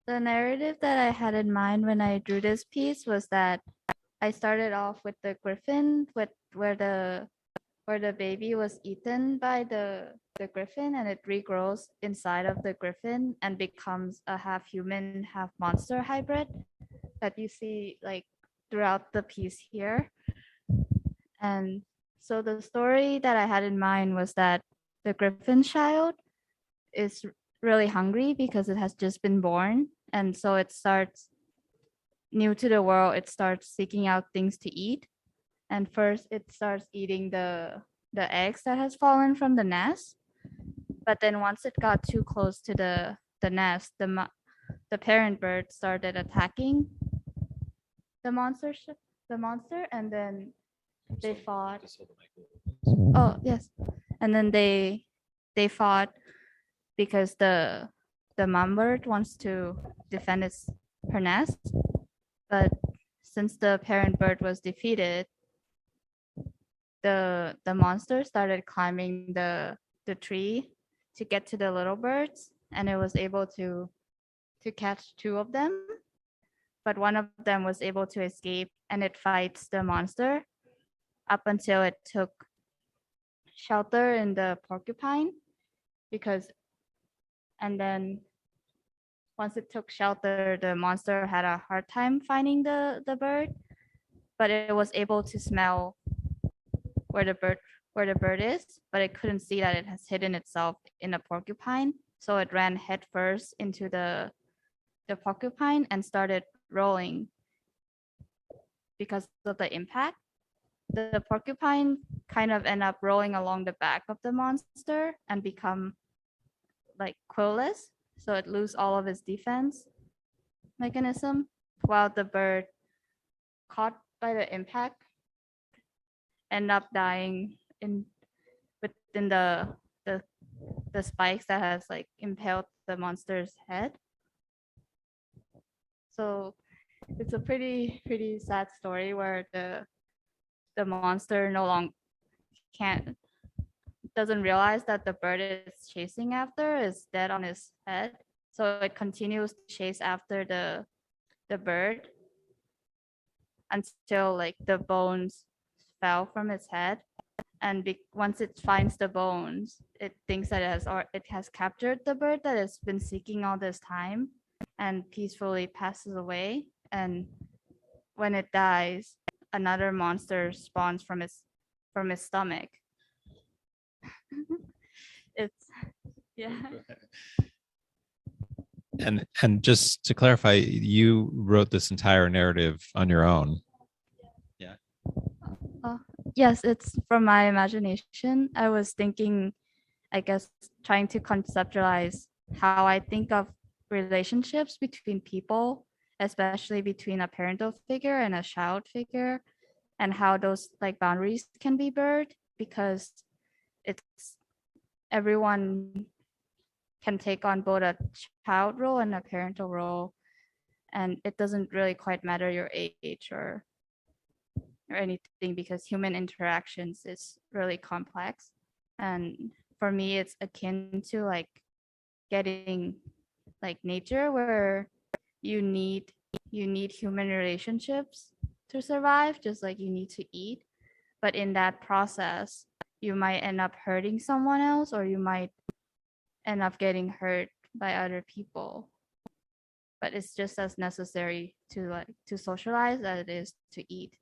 the narrative that I had in mind when I drew this piece was that I started off with the griffin, with where the baby was eaten by the griffin, and it regrows inside of the griffin and becomes a half human, half monster hybrid that you see like throughout the piece here. And so the story that I had in mind was that the griffin child is really hungry because it has just been born, and so it starts new to the world. It starts seeking out things to eat, and first it starts eating the eggs that has fallen from the nest. But then once it got too close to the nest, the parent bird started attacking the monster the monster, and then they fought. Oh yes, and then they fought because the mom bird wants to defend her nest, but since the parent bird was defeated, the monster started climbing the tree to get to the little birds, and it was able to catch two of them, but one of them was able to escape, and it fights the monster up until it took shelter in the porcupine, because and then once it took shelter, the monster had a hard time finding the bird, but it was able to smell where the bird is, but it couldn't see that it has hidden itself in a porcupine. So it ran headfirst into the porcupine and started rolling because of the impact. The porcupine kind of end up rolling along the back of the monster and become like quillless, so it lose all of its defense mechanism, while the bird caught by the impact end up dying within the spikes that has like impaled the monster's head. So it's a pretty sad story where the monster no longer doesn't realize that the bird it's chasing after is dead on his head. So it continues to chase after the bird until like the bones fell from its head. And once it finds the bones, it thinks that it has captured the bird that it's been seeking all this time, and peacefully passes away. And when it dies, another monster spawns from its stomach. It's yeah. And just to clarify, you wrote this entire narrative on your own. Yeah. Yes, it's from my imagination. I was thinking, I guess, trying to conceptualize how I think of relationships between people, especially between a parental figure and a child figure, and how those like boundaries can be blurred, because it's everyone can take on both a child role and a parental role, and it doesn't really quite matter your age or anything, because human interactions is really complex. And for me, it's akin to like getting like nature, where you need human relationships to survive, just like you need to eat. But in that process, you might end up hurting someone else, or you might end up getting hurt by other people. But it's just as necessary to socialize as it is to eat.